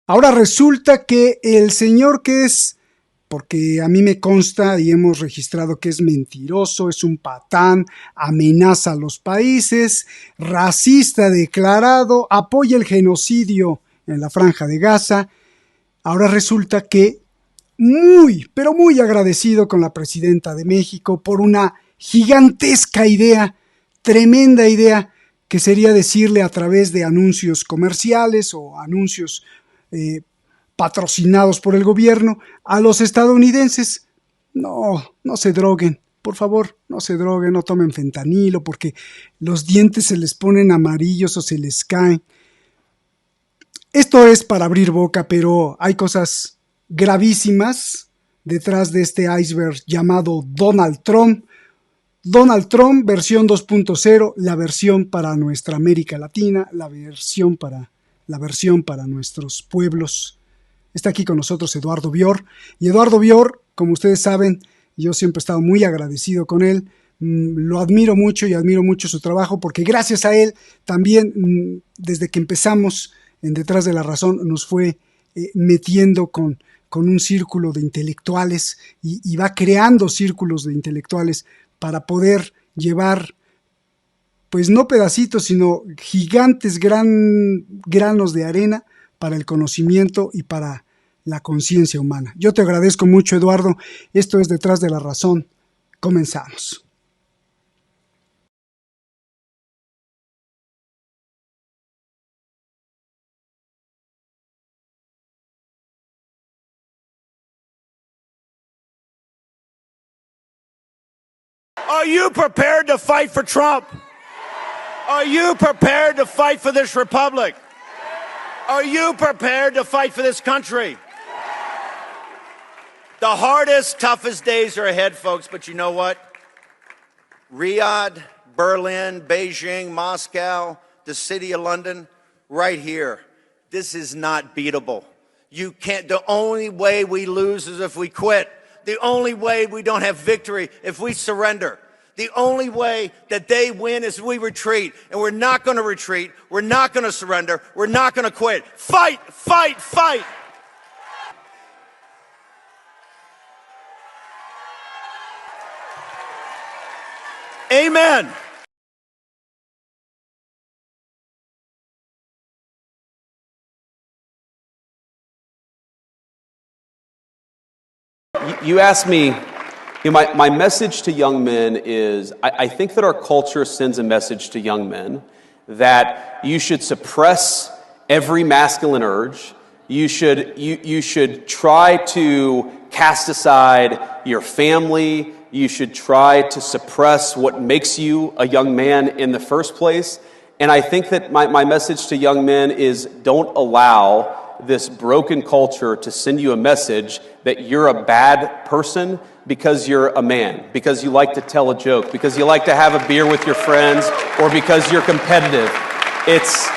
Ahora resulta que el señor que es, porque a mí me consta y hemos registrado que es mentiroso, es un patán, amenaza a los países, racista declarado, apoya el genocidio en la Franja de Gaza. Ahora resulta que pero muy agradecido con la presidenta de México por una gigantesca idea, tremenda idea, que sería decirle a través de anuncios comerciales o anuncios patrocinados por el gobierno a los estadounidenses: no se droguen, por favor, no se droguen, no tomen fentanilo porque los dientes se les ponen amarillos o se les caen. Esto es para abrir boca, pero hay cosas gravísimas detrás de este iceberg llamado Donald Trump. Donald Trump, versión 2.0, la versión para nuestra América Latina, la versión para nuestros pueblos. Está aquí con nosotros Eduardo Bior. Y Eduardo Bior, como ustedes saben, yo siempre he estado muy agradecido con él. Lo admiro mucho y admiro mucho su trabajo, porque gracias a él también, desde que empezamos en Detrás de la Razón, nos fue metiendo con un círculo de intelectuales y va creando círculos de intelectuales para poder llevar, pues no pedacitos, sino gigantes granos de arena para el conocimiento y para la conciencia humana. Yo te agradezco mucho, Eduardo. Esto es Detrás de la Razón. Comenzamos. Are you prepared to fight for Trump? Are you prepared to fight for this republic? Are you prepared to fight for this country? The hardest, toughest days are ahead, folks, but you know what? Riyadh, Berlin, Beijing, Moscow, the city of London, right here. This is not beatable. You can't. The only way we lose is if we quit. The only way we don't have victory if we surrender. The only way that they win is we retreat. And we're not going to retreat. We're not going to surrender. We're not going to quit. Fight, fight, fight. Amen. You asked me, my message to young men is, I think that our culture sends a message to young men that you should suppress every masculine urge. You should try to cast aside your family. You should try to suppress what makes you a young man in the first place. And I think that my message to young men is, don't allow this broken culture to send you a message that you're a bad person because you're a man, because you like to tell a joke, because you like to have a beer with your friends, or because you're competitive. It's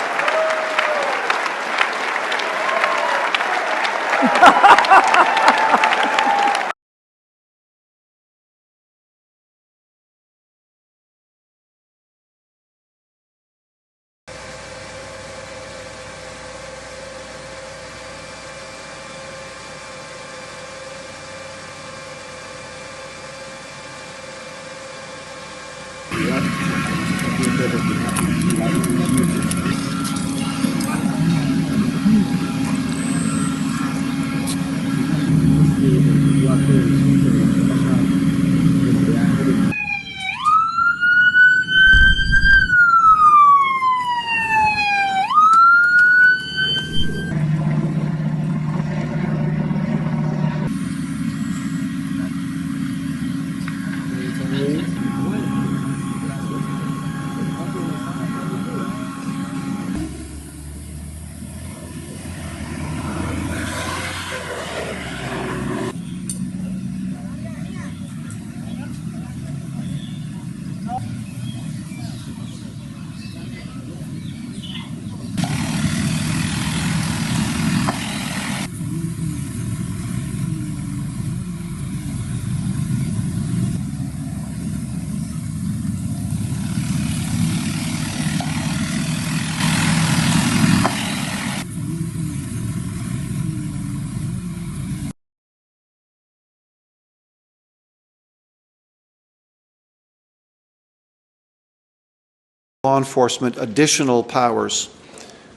law enforcement additional powers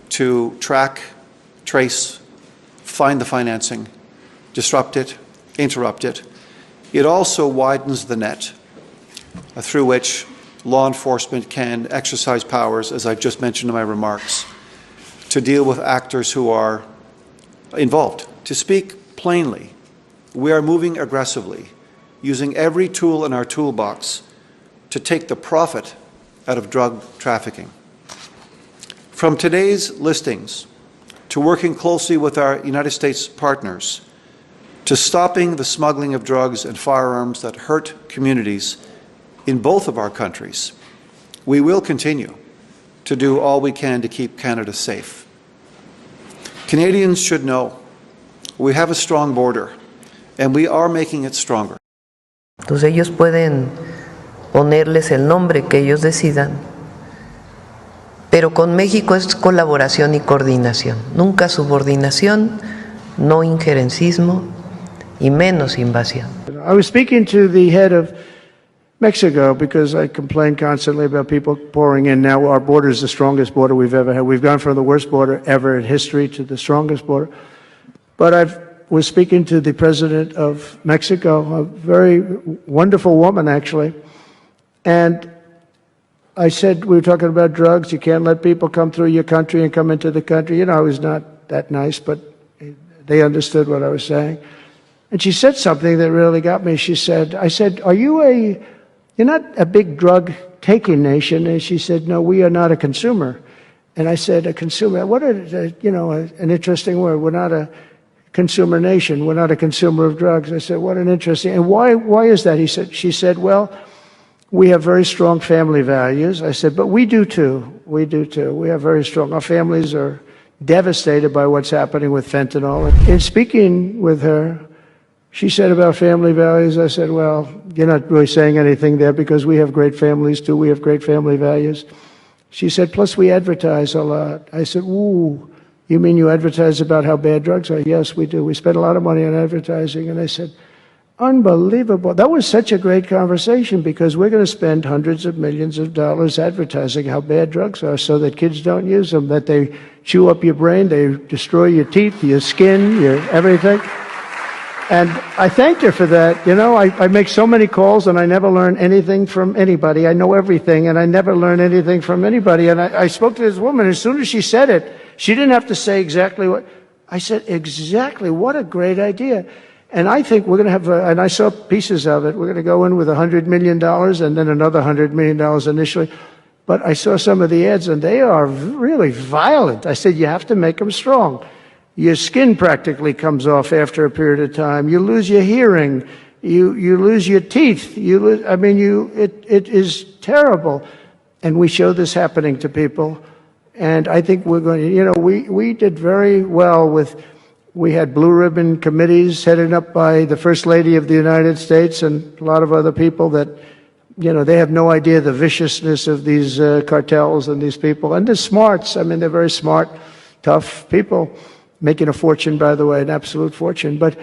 to track, trace, find the financing, disrupt it, interrupt it. It also widens the net through which law enforcement can exercise powers, as I've just mentioned in my remarks, to deal with actors who are involved. To speak plainly, we are moving aggressively, using every tool in our toolbox to take the profit out of drug trafficking. From today's listings to working closely with our United States partners to stopping the smuggling of drugs and firearms that hurt communities in both of our countries, we will continue to do all we can to keep Canada safe. Canadians should know we have a strong border and we are making it stronger. Entonces ellos pueden ponerles el nombre que ellos decidan, pero con México es colaboración y coordinación, nunca subordinación, no injerencismo y menos invasión. I was speaking to the head of Mexico because I complain constantly about people pouring in. Now our border is the strongest border we've ever had. We've gone from the worst border ever in history to the strongest border. But I was speaking to the president of Mexico, a very wonderful woman actually, and I said, we were talking about drugs, you can't let people come through your country and come into the country. You know, I was not that nice, but they understood what I was saying. And she said something that really got me. She said, I said, you're not a big drug-taking nation? And she said, no, we are not a consumer. And I said, a consumer, what an interesting word. We're not a consumer nation. We're not a consumer of drugs. I said, what an interesting, and why is that? She said, well, we have very strong family values. I said, but we do too. We do too. We have very strong, our families are devastated by what's happening with fentanyl. In speaking with her, she said about family values, I said, well, you're not really saying anything there because we have great families too. We have great family values. She said, plus we advertise a lot. I said, ooh, you mean you advertise about how bad drugs are? Yes, we do. We spend a lot of money on advertising. And I said, unbelievable. That was such a great conversation because we're going to spend hundreds of millions of dollars advertising how bad drugs are so that kids don't use them, that they chew up your brain, they destroy your teeth, your skin, your everything. And I thanked her for that. You know, I make so many calls and I never learn anything from anybody. I know everything and I never learn anything from anybody. And I spoke to this woman. As soon as she said it, she didn't have to say exactly what. I said, exactly. What a great idea. And I think we're going to have, and I saw pieces of it, we're going to go in with $100 million and then another $100 million initially. But I saw some of the ads and they are really violent. I said, you have to make them strong. Your skin practically comes off after a period of time. You lose your hearing. You lose your teeth. It is terrible. And we show this happening to people. And I think we're going to, we did very well with, we had blue ribbon committees headed up by the First Lady of the United States and a lot of other people that, they have no idea the viciousness of these cartels and these people. And they're smarts. They're very smart, tough people. Making a fortune, by the way, an absolute fortune. But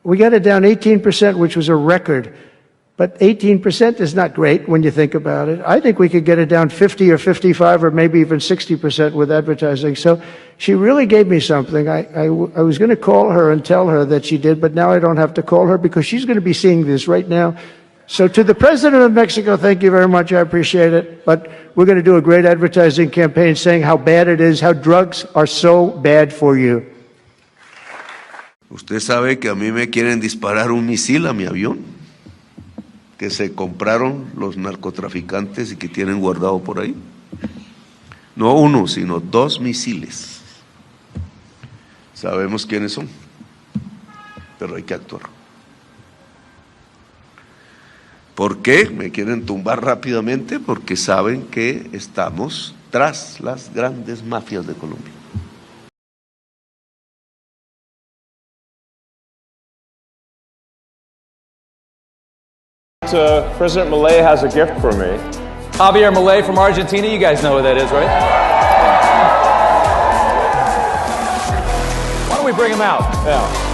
we got it down 18%, which was a record. But 18% is not great when you think about it. I think we could get it down 50 or 55 or maybe even 60% with advertising. So she really gave me something. I was going to call her and tell her that she did, but now I don't have to call her because she's going to be seeing this right now. So to the President of Mexico, thank you very much. I appreciate it. But we're going to do a great advertising campaign saying how bad it is, how drugs are so bad for you. Usted sabe que a mí me quieren disparar un misil a mi avión, que se compraron los narcotraficantes y que tienen guardado por ahí. No uno, sino 2 misiles. Sabemos quiénes son, pero hay que actuar. ¿Por qué? Me quieren tumbar rápidamente porque saben que estamos tras las grandes mafias de Colombia. President Milei has a gift for me. Javier Milei from Argentina, you guys know who that is, right? Why don't we bring him out? Yeah.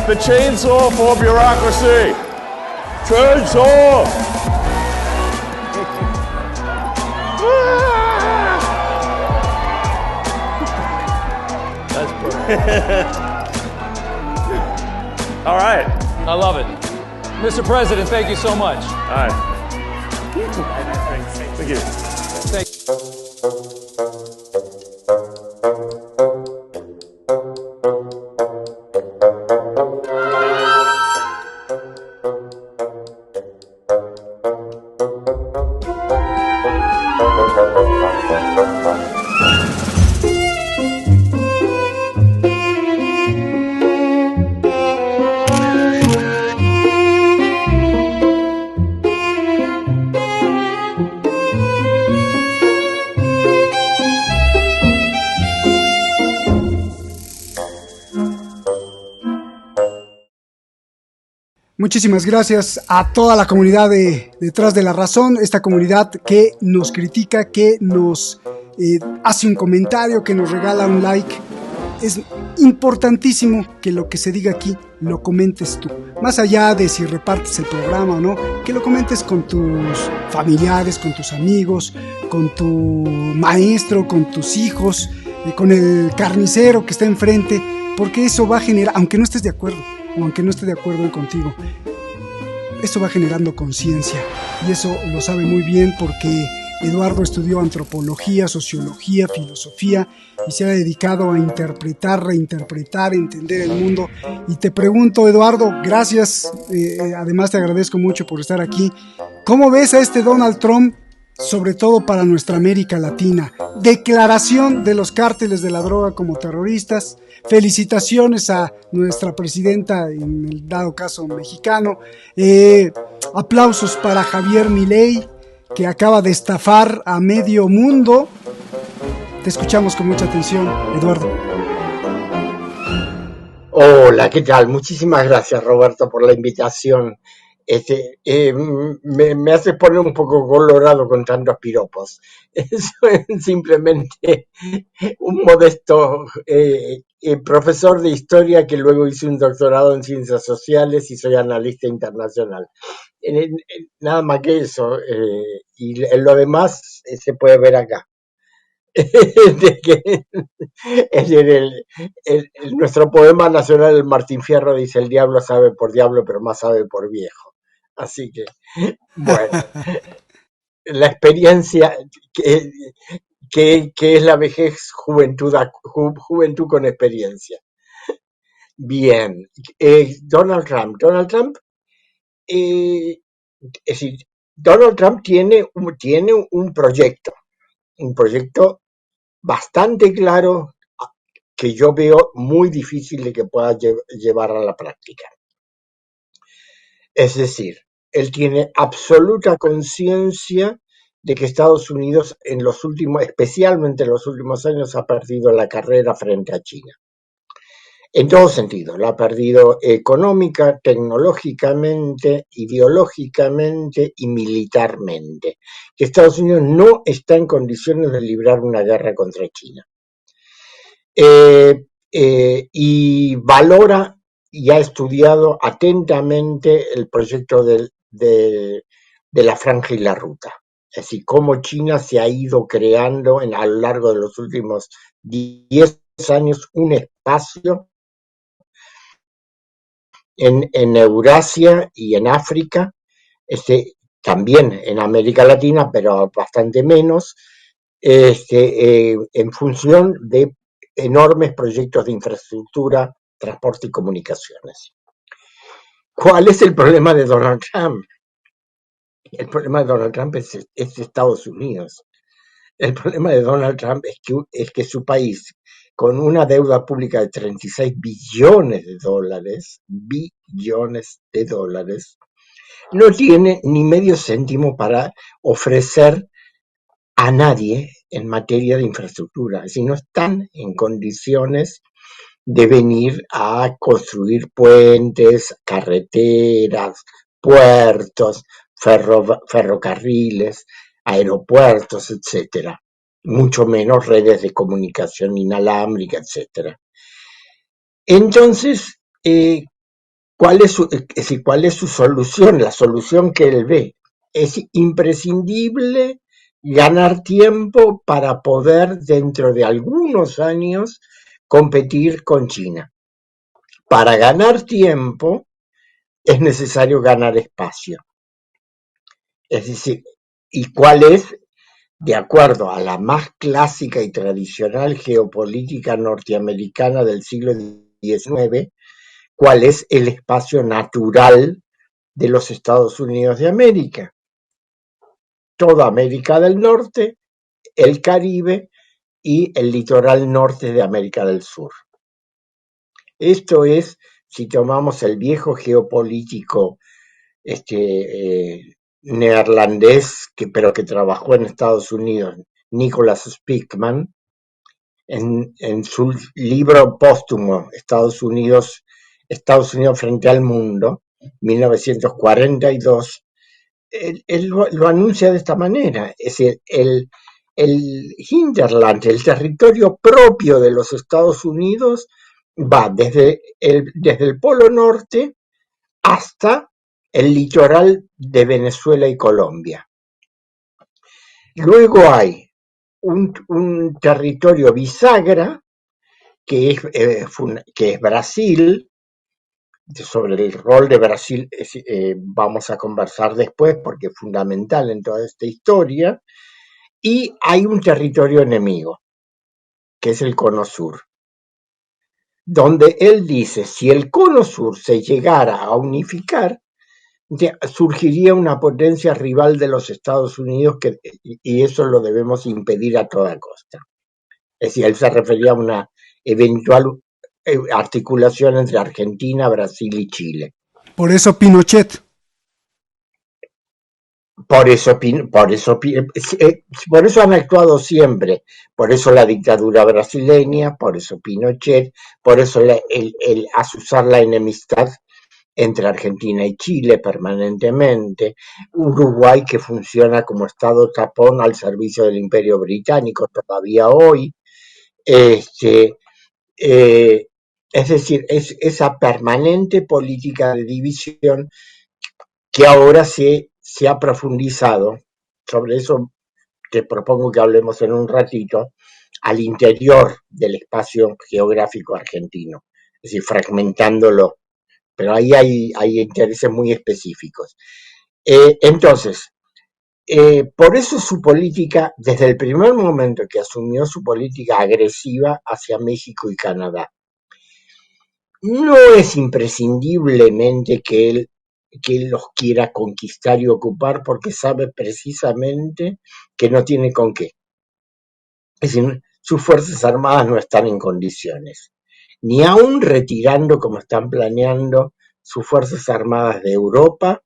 the chainsaw for bureaucracy. Chainsaw! That's perfect. All right. I love it. Mr. President, thank you so much. All right. Thank you. Muchísimas gracias a toda la comunidad de Detrás de la Razón, esta comunidad que nos critica, que nos hace un comentario, que nos regala un like. Es importantísimo que lo que se diga aquí lo comentes tú. Más allá de si repartes el programa o no, que lo comentes con tus familiares, con tus amigos, con tu maestro, con tus hijos, con el carnicero que está enfrente, porque eso va a generar, aunque no estés de acuerdo, o aunque no esté de acuerdo contigo, eso va generando conciencia, y eso lo sabe muy bien porque Eduardo estudió antropología, sociología, filosofía y se ha dedicado a interpretar, reinterpretar, entender el mundo. Y te pregunto, Eduardo, gracias, además te agradezco mucho por estar aquí. ¿Cómo ves a este Donald Trump, sobre todo para nuestra América Latina? Declaración de los cárteles de la droga como terroristas. Felicitaciones a nuestra presidenta, en el dado caso mexicano. Aplausos para Javier Milei, que acaba de estafar a medio mundo. Te escuchamos con mucha atención, Eduardo. Hola, ¿qué tal? Muchísimas gracias, Roberto, por la invitación. Me hace poner un poco colorado con tantos piropos. Eso es simplemente un modesto profesor de historia que luego hice un doctorado en ciencias sociales y soy analista internacional. Nada más que eso, y lo demás se puede ver acá. Nuestro poema nacional, el Martín Fierro, dice: el diablo sabe por diablo, pero más sabe por viejo. Así que, bueno, la experiencia que es la vejez, juventud con experiencia. Bien, Donald Trump, es decir, Donald Trump tiene un proyecto bastante claro que yo veo muy difícil de que pueda llevar a la práctica. Es decir, él tiene absoluta conciencia de que Estados Unidos especialmente en los últimos años, ha perdido la carrera frente a China. En todos sentidos, la ha perdido económica, tecnológicamente, ideológicamente y militarmente. Que Estados Unidos no está en condiciones de librar una guerra contra China. Y valora y ha estudiado atentamente el proyecto de la Franja y la Ruta. Es decir, cómo China se ha ido creando a lo largo de los últimos 10 años un espacio en Eurasia y en África, también en América Latina, pero bastante menos, en función de enormes proyectos de infraestructura, transporte y comunicaciones. ¿Cuál es el problema de Donald Trump? El problema de Donald Trump es Estados Unidos. El problema de Donald Trump es que su país, con una deuda pública de 36 billones de dólares, no tiene ni medio céntimo para ofrecer a nadie en materia de infraestructura. Es decir, no están en condiciones de venir a construir puentes, carreteras, puertos, ferrocarriles, aeropuertos, etcétera. Mucho menos redes de comunicación inalámbrica, etcétera. Entonces, ¿Cuál es su solución? La solución que él ve. Es imprescindible ganar tiempo para poder, dentro de algunos años, competir con China. Para ganar tiempo es necesario ganar espacio. Es decir, ¿y cuál es? De acuerdo a la más clásica y tradicional geopolítica norteamericana del siglo XIX, ¿cuál es el espacio natural de los Estados Unidos de América? Toda América del Norte, el Caribe y el litoral norte de América del Sur. Esto es, si tomamos el viejo geopolítico neerlandés, pero que trabajó en Estados Unidos, Nicholas Spieckman, en su libro póstumo Estados Unidos frente al mundo, 1942, él lo anuncia de esta manera. Es decir, el hinterland, el territorio propio de los Estados Unidos, va desde el Polo Norte hasta el litoral de Venezuela y Colombia. Luego hay un territorio bisagra, que es Brasil. Sobre el rol de Brasil vamos a conversar después porque es fundamental en toda esta historia. Y hay un territorio enemigo, que es el Cono Sur, donde él dice, si el Cono Sur se llegara a unificar, surgiría una potencia rival de los Estados Unidos y eso lo debemos impedir a toda costa. Es decir, él se refería a una eventual articulación entre Argentina, Brasil y Chile. Por eso Pinochet. Por eso han actuado siempre, por eso la dictadura brasileña, por eso Pinochet, por eso el azuzar la enemistad entre Argentina y Chile permanentemente, Uruguay que funciona como estado tapón al servicio del Imperio Británico todavía hoy, es decir, es esa permanente política de división que ahora se ha profundizado. Sobre eso te propongo que hablemos en un ratito, al interior del espacio geográfico argentino, es decir, fragmentándolo, pero ahí hay intereses muy específicos. Entonces, por eso su política, desde el primer momento que asumió su política agresiva hacia México y Canadá, no es imprescindiblemente que él los quiera conquistar y ocupar, porque sabe precisamente que no tiene con qué. Es decir, sus fuerzas armadas no están en condiciones, ni aún retirando como están planeando sus fuerzas armadas de Europa,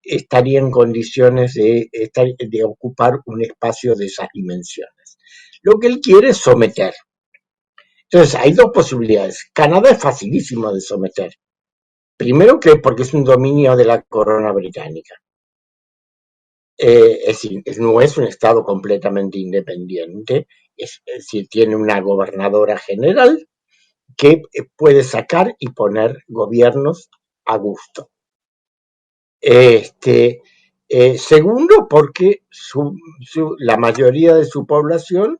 estaría en condiciones de ocupar un espacio de esas dimensiones. Lo que él quiere es someter. Entonces, hay dos posibilidades. Canadá es facilísimo de someter. Primero que porque es un dominio de la corona británica. Es decir, no es un estado completamente independiente, es decir, tiene una gobernadora general que puede sacar y poner gobiernos a gusto. Segundo, porque la mayoría de su población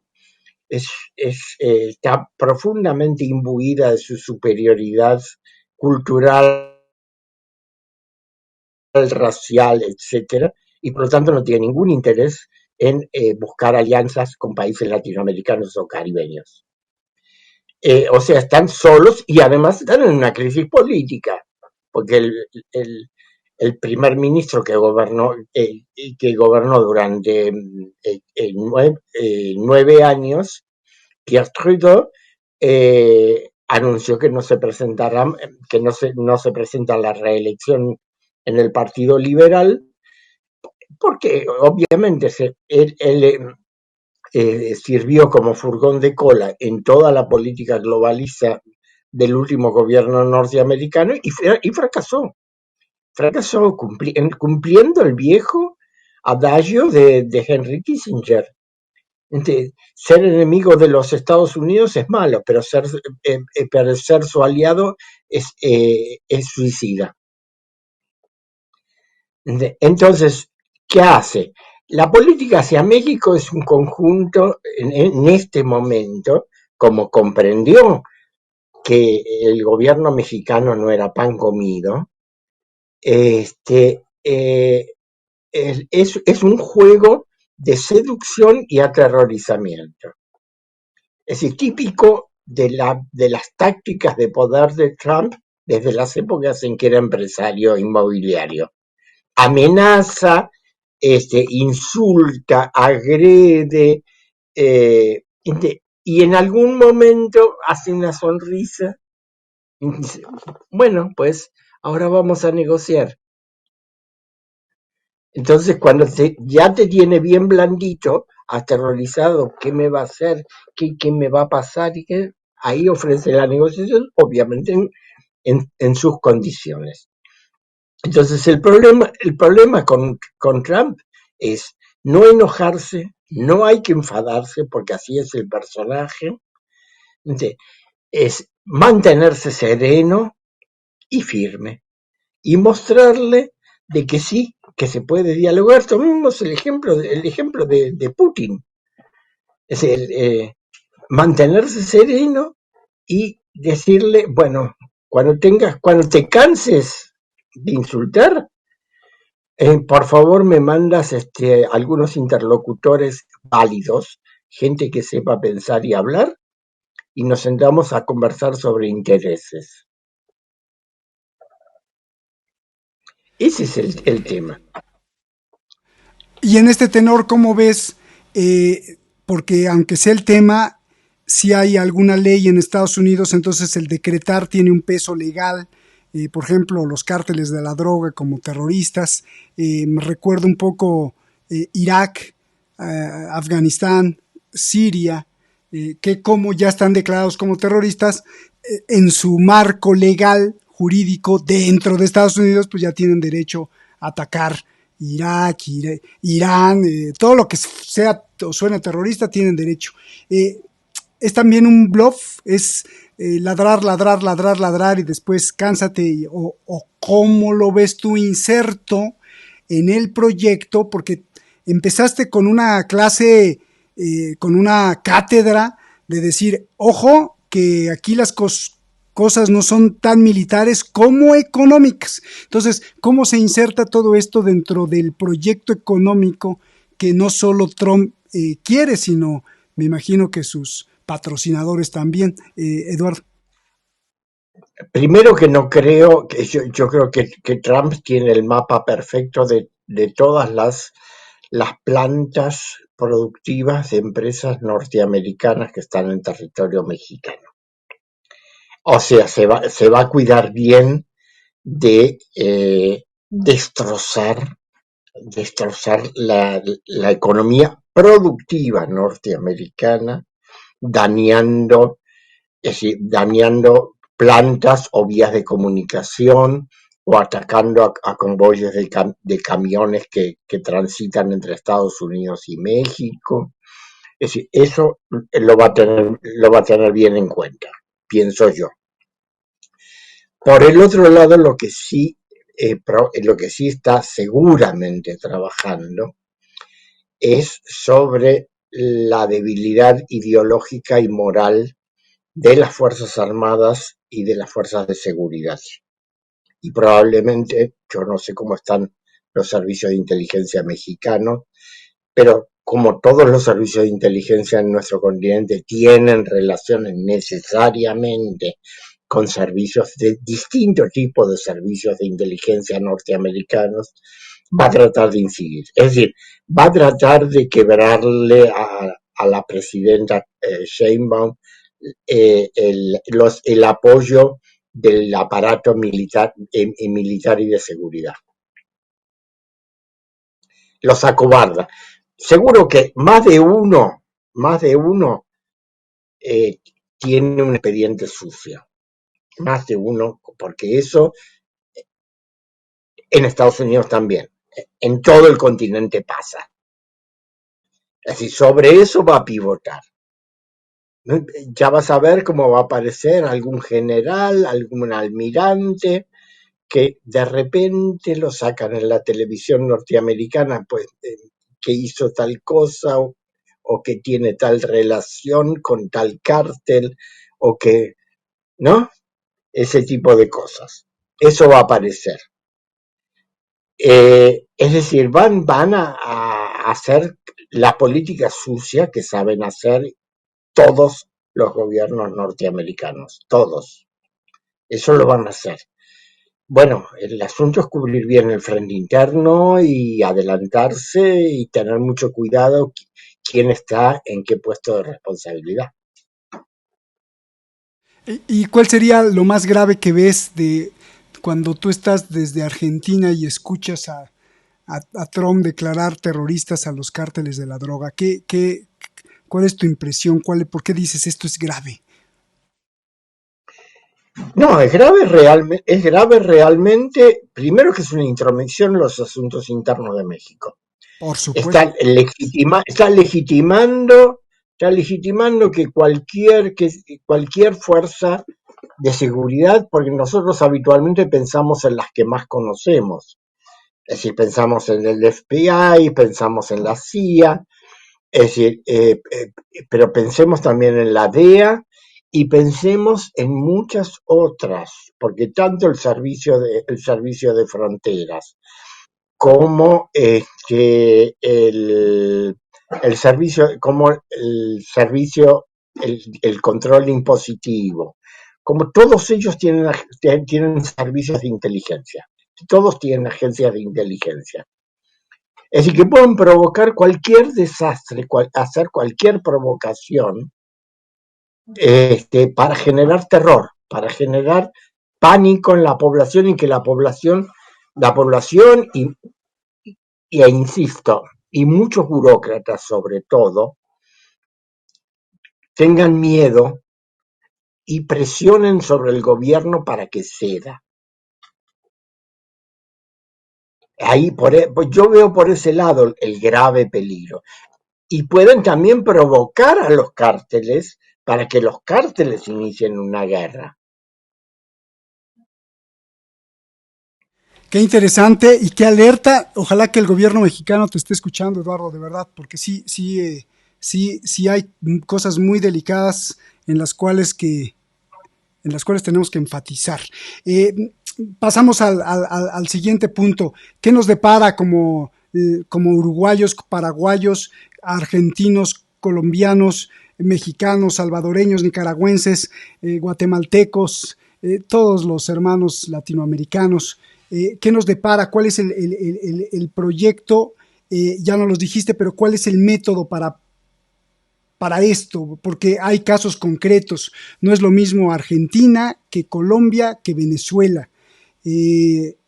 está profundamente imbuida de su superioridad cultural, racial, etcétera, y por lo tanto no tiene ningún interés en buscar alianzas con países latinoamericanos o caribeños. O sea, están solos y además están en una crisis política, porque el primer ministro que gobernó durante 9 años, Pierre Trudeau, anunció que no se presentará, que no se presenta a la reelección en el Partido Liberal, porque obviamente él sirvió como furgón de cola en toda la política globalista del último gobierno norteamericano y fracasó. Fracasó cumpliendo el viejo adagio de Henry Kissinger. Ser enemigo de los Estados Unidos es malo, pero ser su aliado es suicida. Entonces, ¿qué hace? La política hacia México es un conjunto, en este momento, como comprendió que el gobierno mexicano no era pan comido, es un juego de seducción y aterrorizamiento. Es decir, típico de las tácticas de poder de Trump desde las épocas en que era empresario inmobiliario. Amenaza, insulta, agrede, y en algún momento hace una sonrisa y dice, bueno, pues ahora vamos a negociar. Entonces, cuando ya te tiene bien blandito, aterrorizado, ¿qué me va a hacer? ¿Qué me va a pasar? Y ahí ofrece la negociación, obviamente en sus condiciones. Entonces, el problema con Trump es no enojarse, no hay que enfadarse, porque así es el personaje, es mantenerse sereno y firme, y mostrarle de que sí, que se puede dialogar. Tomemos el ejemplo de Putin. Es mantenerse sereno y decirle, bueno, cuando te canses de insultar, por favor me mandas algunos interlocutores válidos, gente que sepa pensar y hablar, y nos sentamos a conversar sobre intereses. Ese es el tema. Y en este tenor, ¿cómo ves? Porque aunque sea el tema, si hay alguna ley en Estados Unidos, entonces el decretar tiene un peso legal. Por ejemplo, los cárteles de la droga como terroristas. Me recuerdo un poco Irak, Afganistán, Siria, que como ya están declarados como terroristas, en su marco legal, jurídico, dentro de Estados Unidos, pues ya tienen derecho a atacar Irak, Irán, todo lo que sea o suene terrorista tienen derecho. Es también un bluff, es ladrar, ladrar, ladrar, ladrar y después cánsate, o cómo lo ves tú inserto en el proyecto, porque empezaste con una clase, con una cátedra de decir, ojo, que aquí las cosas no son tan militares como económicas. Entonces, ¿cómo se inserta todo esto dentro del proyecto económico que no solo Trump quiere, sino me imagino que sus patrocinadores también, Eduardo? Primero que no creo, yo creo que Trump tiene el mapa perfecto de todas las plantas productivas de empresas norteamericanas que están en territorio mexicano. O sea, se va a cuidar bien de destrozar la economía productiva norteamericana, dañando plantas o vías de comunicación o atacando a convoyes de camiones que transitan entre Estados Unidos y México. Es decir, eso lo va a tener bien en cuenta, pienso yo. Por el otro lado, lo que sí está seguramente trabajando es sobre la debilidad ideológica y moral de las Fuerzas Armadas y de las Fuerzas de Seguridad. Y probablemente, yo no sé cómo están los servicios de inteligencia mexicanos, pero como todos los servicios de inteligencia en nuestro continente tienen relaciones necesariamente con servicios de distintos tipos de servicios de inteligencia norteamericanos, va a tratar de incidir. Es decir, va a tratar de quebrarle a la presidenta Sheinbaum el apoyo del aparato militar y de seguridad. Los acobarda. Seguro que más de uno tiene un expediente sucio. Más de uno, porque eso en Estados Unidos también. En todo el continente pasa. Es decir, sobre eso va a pivotar. Ya vas a ver cómo va a aparecer algún general, algún almirante, que de repente lo sacan en la televisión norteamericana, pues que hizo tal cosa o que tiene tal relación con tal cártel o que, ¿no? Ese tipo de cosas. Eso va a aparecer. Es decir, van a hacer la política sucia que saben hacer todos los gobiernos norteamericanos, todos. Eso lo van a hacer. Bueno, el asunto es cubrir bien el frente interno y adelantarse y tener mucho cuidado quién está en qué puesto de responsabilidad. ¿Y cuál sería lo más grave que ves de cuando tú estás desde Argentina y escuchas a Trump declarar terroristas a los cárteles de la droga? ¿Cuál es tu impresión? ¿Por qué dices esto es grave? No, es grave realmente, primero que es una intromisión en los asuntos internos de México. Por supuesto. Está legitimando que cualquier fuerza de seguridad, porque nosotros habitualmente pensamos en las que más conocemos. Es decir, pensamos en el FBI, pensamos en la CIA, es decir, pero pensemos también en la DEA y pensemos en muchas otras, porque tanto el servicio de fronteras como el servicio, el control impositivo, como todos ellos tienen servicios de inteligencia, todos tienen agencias de inteligencia. Es decir, que pueden provocar cualquier desastre, hacer cualquier provocación para generar terror, para generar pánico en la población y que la población insisto, y muchos burócratas sobre todo, tengan miedo y presionen sobre el gobierno para que ceda. Ahí pues yo veo por ese lado el grave peligro. Y pueden también provocar a los cárteles para que los cárteles inicien una guerra. Qué interesante y qué alerta. Ojalá que el gobierno mexicano te esté escuchando, Eduardo, de verdad, porque sí hay cosas muy delicadas en las cuales tenemos que enfatizar. Pasamos al siguiente punto. ¿Qué nos depara como uruguayos, paraguayos, argentinos, colombianos, mexicanos, salvadoreños, nicaragüenses, guatemaltecos, todos los hermanos latinoamericanos? ¿Qué nos depara? ¿Cuál es el proyecto? Ya no los dijiste, pero ¿cuál es el método para esto? Porque hay casos concretos. No es lo mismo Argentina que Colombia que Venezuela.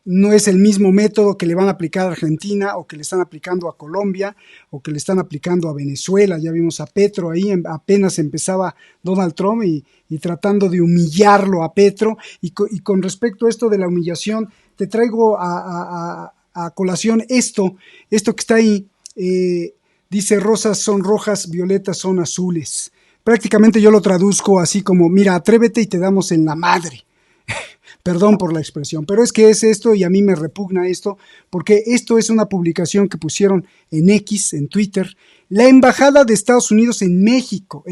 No es el mismo método que le van a aplicar a Argentina o que le están aplicando a Colombia o que le están aplicando a Venezuela. Ya vimos a Petro ahí, apenas empezaba Donald Trump y tratando de humillarlo a Petro. Y con respecto a esto de la humillación, te traigo a colación esto que está ahí. Dice: rosas son rojas, violetas son azules. Prácticamente yo lo traduzco así como: mira, atrévete y te damos en la madre. Perdón por la expresión, pero es que es esto y a mí me repugna esto, porque esto es una publicación que pusieron en X, en Twitter, la Embajada de Estados Unidos en México,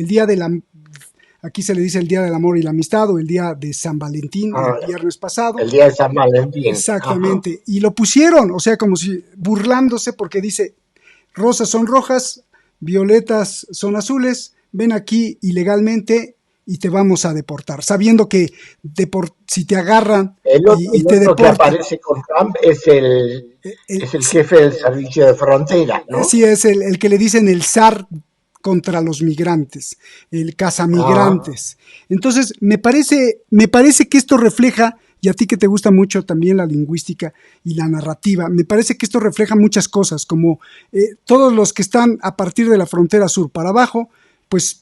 aquí se le dice el Día del Amor y la Amistad, o el Día de San Valentín, el viernes pasado. El Día de San Valentín. Exactamente. Ajá. Y lo pusieron, o sea, como si burlándose, porque dice: rosas son rojas, violetas son azules, ven aquí ilegalmente y te vamos a deportar, sabiendo que si te agarran y te deportan. Que aparece con Trump es el jefe del servicio de frontera, ¿no? Sí, es el que le dicen el zar contra los migrantes, el cazamigrantes. Entonces, me parece que esto refleja, y a ti que te gusta mucho también la lingüística y la narrativa, me parece que esto refleja muchas cosas, como todos los que están a partir de la frontera sur para abajo, pues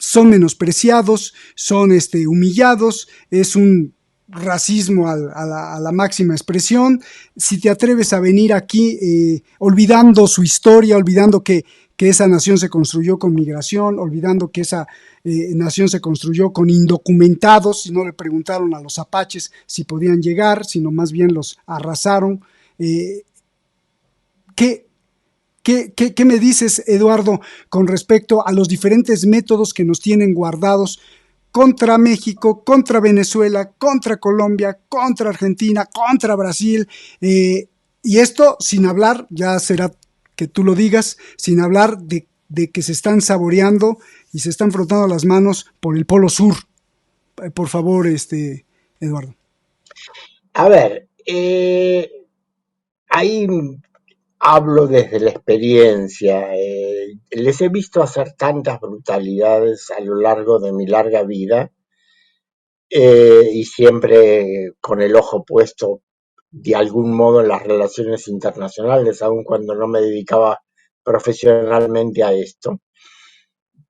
son menospreciados, son humillados, es un racismo a la máxima expresión. Si te atreves a venir aquí olvidando su historia, olvidando que que esa nación se construyó con migración, olvidando que esa nación se construyó con indocumentados, y no le preguntaron a los apaches si podían llegar, sino más bien los arrasaron. ¿Qué me dices, Eduardo, con respecto a los diferentes métodos que nos tienen guardados contra México, contra Venezuela, contra Colombia, contra Argentina, contra Brasil? Y esto sin hablar, ya será que tú lo digas, sin hablar de que se están saboreando y se están frotando las manos por el Polo Sur. Por favor, Eduardo. A ver, ahí hablo desde la experiencia. Les he visto hacer tantas brutalidades a lo largo de mi larga vida, y siempre con el ojo puesto de algún modo en las relaciones internacionales, aun cuando no me dedicaba profesionalmente a esto,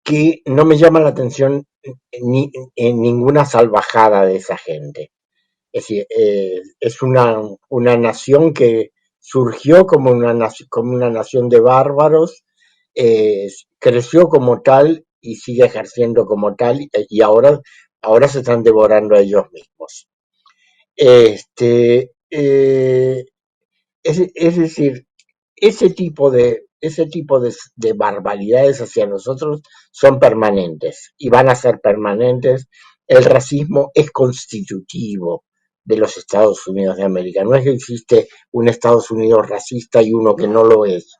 que no me llama la atención en ninguna salvajada de esa gente. Es decir, es una nación que surgió como una nación de bárbaros, creció como tal y sigue ejerciendo como tal, y ahora se están devorando a ellos mismos. Es decir, ese tipo de barbaridades hacia nosotros son permanentes y van a ser permanentes. El racismo es constitutivo de los Estados Unidos de América. No es que existe un Estados Unidos racista y uno que no lo es.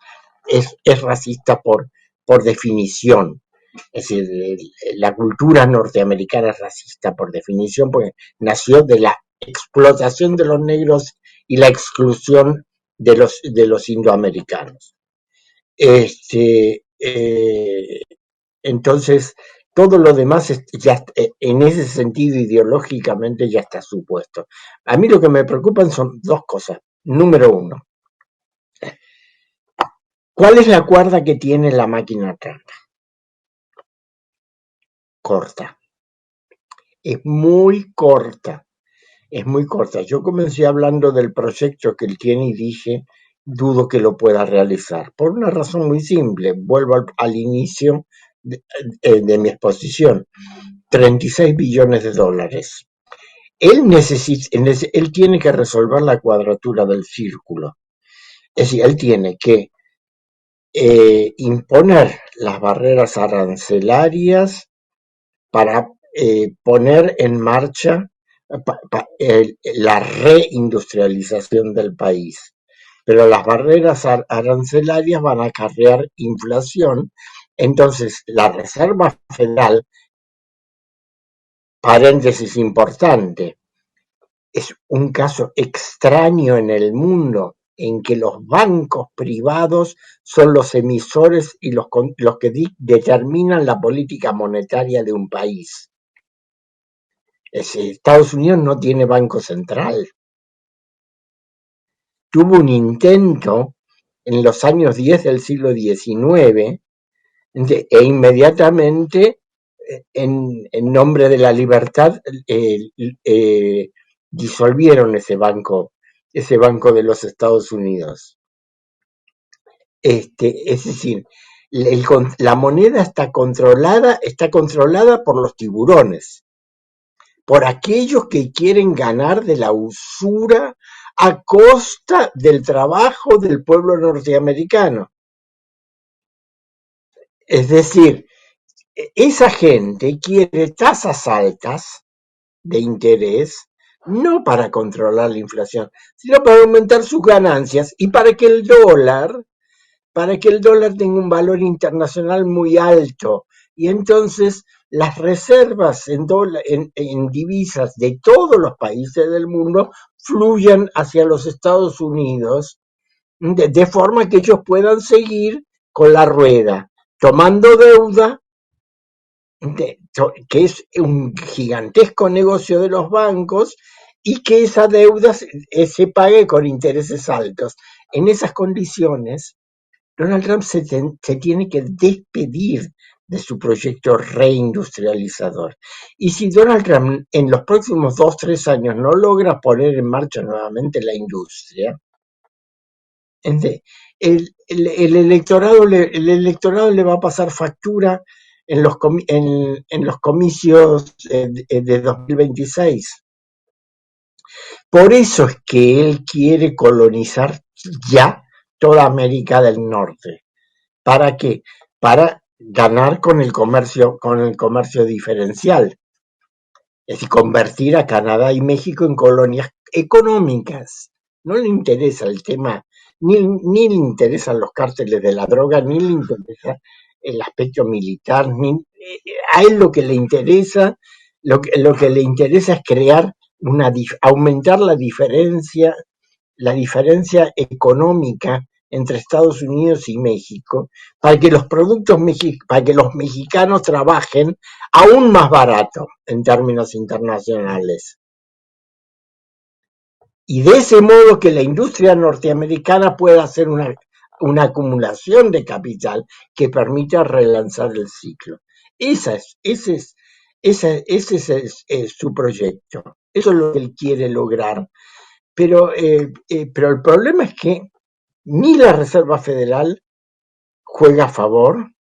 Es racista por definición. Es decir, la cultura norteamericana es racista por definición porque nació de la explotación de los negros y la exclusión de los indoamericanos. Entonces, todo lo demás ya en ese sentido ideológicamente ya está supuesto. A mí lo que me preocupan son dos cosas. Número uno, ¿cuál es la cuerda que tiene la máquina Trump? Corta. Es muy corta. Es muy corta. Yo comencé hablando del proyecto que él tiene y dije, dudo que lo pueda realizar. Por una razón muy simple. Vuelvo al inicio de mi exposición. 36 billones de dólares. Él tiene que resolver la cuadratura del círculo. Es decir, él tiene que imponer las barreras arancelarias para poner en marcha la reindustrialización del país. Pero las barreras arancelarias van a acarrear inflación. Entonces, la Reserva Federal, paréntesis importante, es un caso extraño en el mundo en que los bancos privados son los emisores y los que determinan la política monetaria de un país. Estados Unidos no tiene banco central. Tuvo un intento en los años 10 del siglo XIX e inmediatamente, en nombre de la libertad, disolvieron ese banco de los Estados Unidos. Es decir, la moneda está controlada por los tiburones, por aquellos que quieren ganar de la usura a costa del trabajo del pueblo norteamericano. Es decir, esa gente quiere tasas altas de interés, no para controlar la inflación, sino para aumentar sus ganancias y para que el dólar tenga un valor internacional muy alto. Y entonces las reservas en divisas de todos los países del mundo fluyan hacia los Estados Unidos, de forma que ellos puedan seguir con la rueda, tomando deuda, que es un gigantesco negocio de los bancos, y que esa deuda se pague con intereses altos. En esas condiciones, Donald Trump se tiene que despedir de su proyecto reindustrializador. Y si Donald Trump en los próximos 2-3 años no logra poner en marcha nuevamente la industria, Ente- el electorado le va a pasar factura en los comicios de 2026. Por eso es que él quiere colonizar ya toda América del Norte. ¿Para qué? Para ganar con el comercio diferencial. Es decir, convertir a Canadá y México en colonias económicas. No le interesa el tema, ni le interesan los cárteles de la droga, ni le interesa el aspecto militar, a él lo que le interesa, lo que le interesa es crear aumentar la diferencia económica entre Estados Unidos y México, para que para que los mexicanos trabajen aún más barato en términos internacionales. Y de ese modo que la industria norteamericana pueda hacer una acumulación de capital que permita relanzar el ciclo. Ese es su proyecto. Eso es lo que él quiere lograr. Pero el problema es que ni la Reserva Federal juega a favor,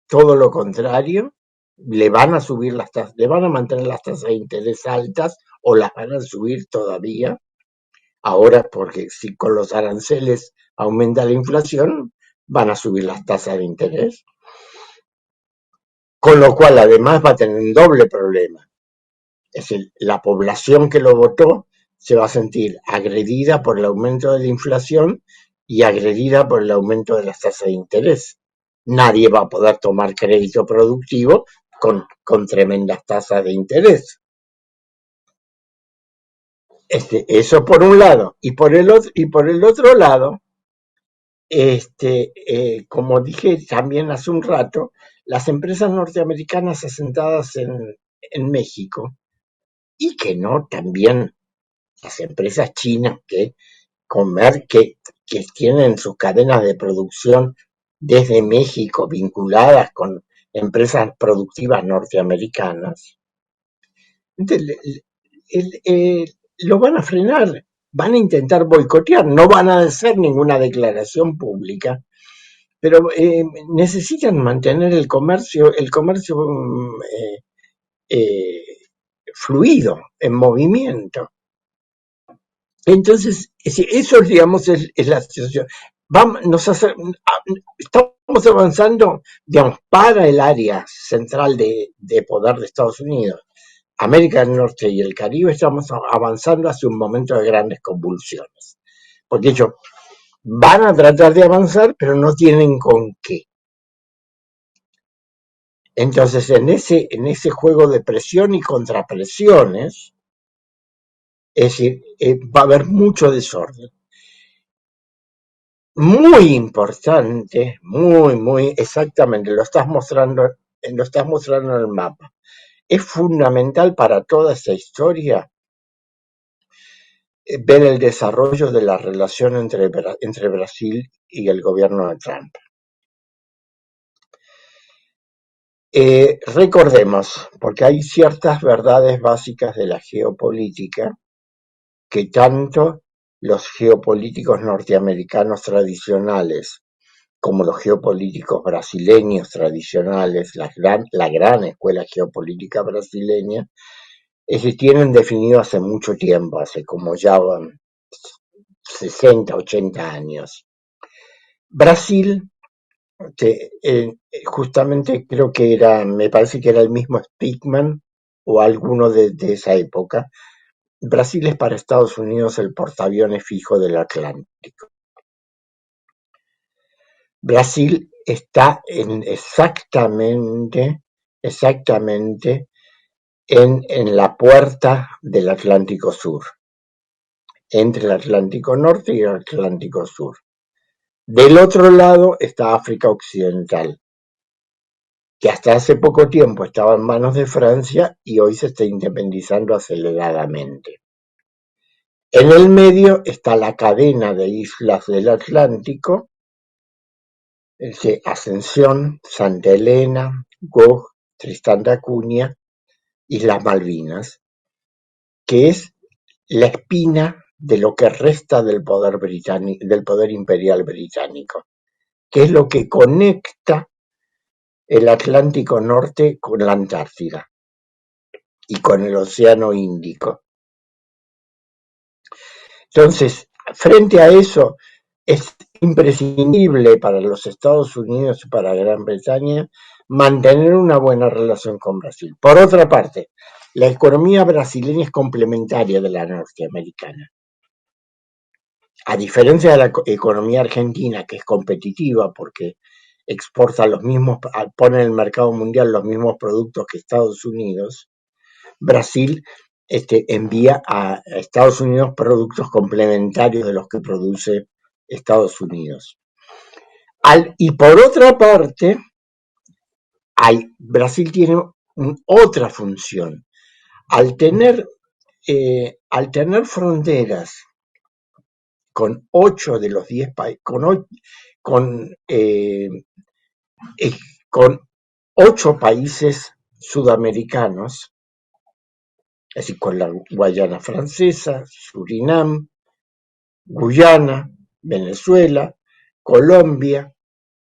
todo lo contrario, le van a subir las tasas, le van a mantener las tasas de interés altas o las van a subir todavía. Ahora, porque si con los aranceles aumenta la inflación, van a subir las tasas de interés. Con lo cual, además, va a tener un doble problema. Es decir, la población que lo votó se va a sentir agredida por el aumento de la inflación y agredida por el aumento de las tasas de interés. Nadie va a poder tomar crédito productivo con tremendas tasas de interés. Eso por un lado. Y por el otro lado, como dije también hace un rato, las empresas norteamericanas asentadas en México y que no también las empresas chinas que tienen sus cadenas de producción desde México vinculadas con empresas productivas norteamericanas, lo van a frenar, van a intentar boicotear, no van a hacer ninguna declaración pública, pero necesitan mantener el comercio fluido, en movimiento. Entonces, eso, digamos, es la situación. Estamos avanzando, digamos, para el área central de poder de Estados Unidos. América del Norte y el Caribe estamos avanzando hacia un momento de grandes convulsiones. Porque ellos van a tratar de avanzar, pero no tienen con qué. Entonces, en ese juego de presión y contrapresiones, es decir, va a haber mucho desorden. Muy importante, muy exactamente, lo estás mostrando en el mapa. Es fundamental para toda esa historia ver el desarrollo de la relación entre Brasil y el gobierno de Trump. Recordemos, porque hay ciertas verdades básicas de la geopolítica que tanto los geopolíticos norteamericanos tradicionales como los geopolíticos brasileños tradicionales, la gran escuela geopolítica brasileña, tienen definido hace mucho tiempo, hace como ya 60, 80 años. Brasil, justamente creo que me parece que era el mismo Speakman o alguno de esa época, Brasil es para Estados Unidos el portaaviones fijo del Atlántico. Brasil está exactamente en la puerta del Atlántico Sur, entre el Atlántico Norte y el Atlántico Sur. Del otro lado está África Occidental, que hasta hace poco tiempo estaba en manos de Francia y hoy se está independizando aceleradamente. En el medio está la cadena de islas del Atlántico, Ascensión, Santa Elena, Gough, Tristán da Cunha, Islas Malvinas, que es la espina de lo que resta del poder británico, del poder imperial británico, que es lo que conecta el Atlántico Norte con la Antártida y con el Océano Índico. Entonces, frente a eso, es imprescindible para los Estados Unidos y para Gran Bretaña mantener una buena relación con Brasil. Por otra parte, la economía brasileña es complementaria de la norteamericana. A diferencia de la economía argentina, que es competitiva porque exporta los mismos, pone en el mercado mundial los mismos productos que Estados Unidos, Brasil envía a Estados Unidos productos complementarios de los que produce Estados Unidos. Y por otra parte, Brasil tiene otra función. Al tener fronteras con 8 de los 10 países, con 8 países sudamericanos, es decir, con la Guayana Francesa, Surinam, Guyana, Venezuela, Colombia,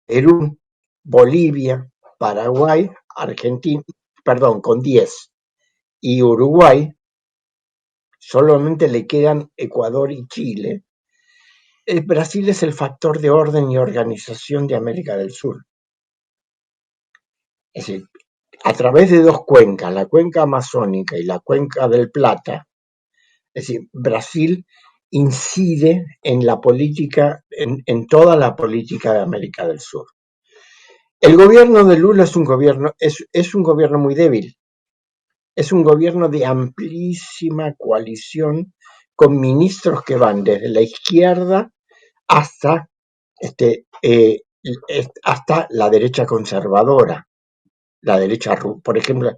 Perú, Bolivia, Paraguay, Argentina, con 10, y Uruguay, solamente le quedan Ecuador y Chile. Brasil es el factor de orden y organización de América del Sur. Es decir, a través de dos cuencas, la cuenca amazónica y la cuenca del Plata, es decir, Brasil incide en la política, en toda la política de América del Sur. El gobierno de Lula es un gobierno muy débil. Es un gobierno de amplísima coalición con ministros que van desde la izquierda hasta la derecha conservadora, la derecha, por ejemplo,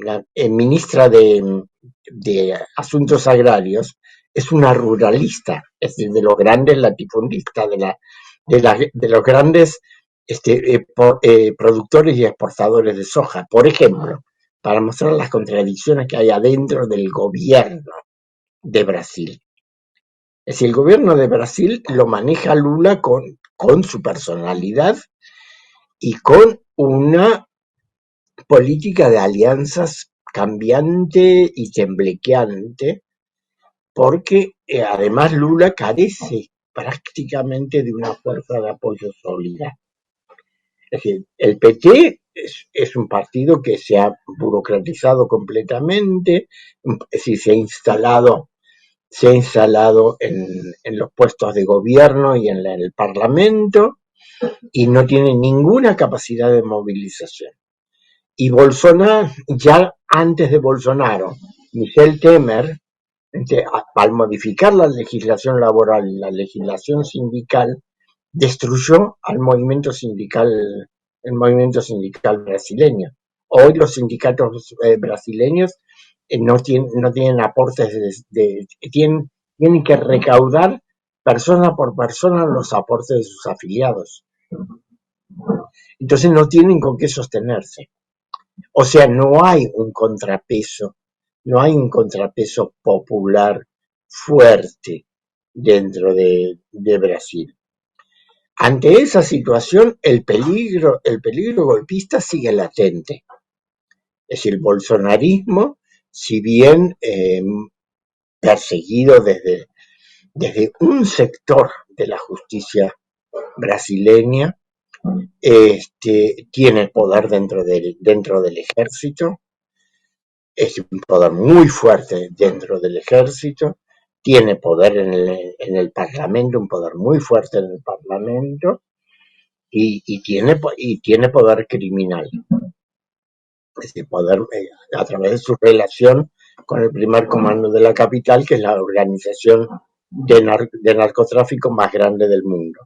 la ministra de Asuntos Agrarios es una ruralista, es decir, de los grandes latifundistas, de los grandes productores y exportadores de soja, por ejemplo, para mostrar las contradicciones que hay adentro del gobierno de Brasil. Es decir, el gobierno de Brasil lo maneja Lula con su personalidad y con una política de alianzas cambiante y temblequeante, porque además Lula carece prácticamente de una fuerza de apoyo sólida. Es decir, el PT es un partido que se ha burocratizado completamente, es decir, se ha instalado en los puestos de gobierno y en el Parlamento, y no tiene ninguna capacidad de movilización. Y Bolsonaro, ya antes de Bolsonaro, Michel Temer, al modificar la legislación laboral y la legislación sindical, destruyó el movimiento sindical brasileño. Hoy los sindicatos brasileños no tienen aportes, tienen que recaudar persona por persona los aportes de sus afiliados. Entonces no tienen con qué sostenerse. O sea, no hay un contrapeso popular fuerte dentro de Brasil. Ante esa situación, el peligro golpista sigue latente. Es decir, el bolsonarismo, si bien perseguido desde un sector de la justicia brasileña, tiene poder dentro del ejército, es un poder muy fuerte dentro del ejército, tiene poder en el Parlamento, un poder muy fuerte en el Parlamento, y tiene poder criminal. Es decir, poder a través de su relación con el primer comando de la capital, que es la organización de narcotráfico más grande del mundo.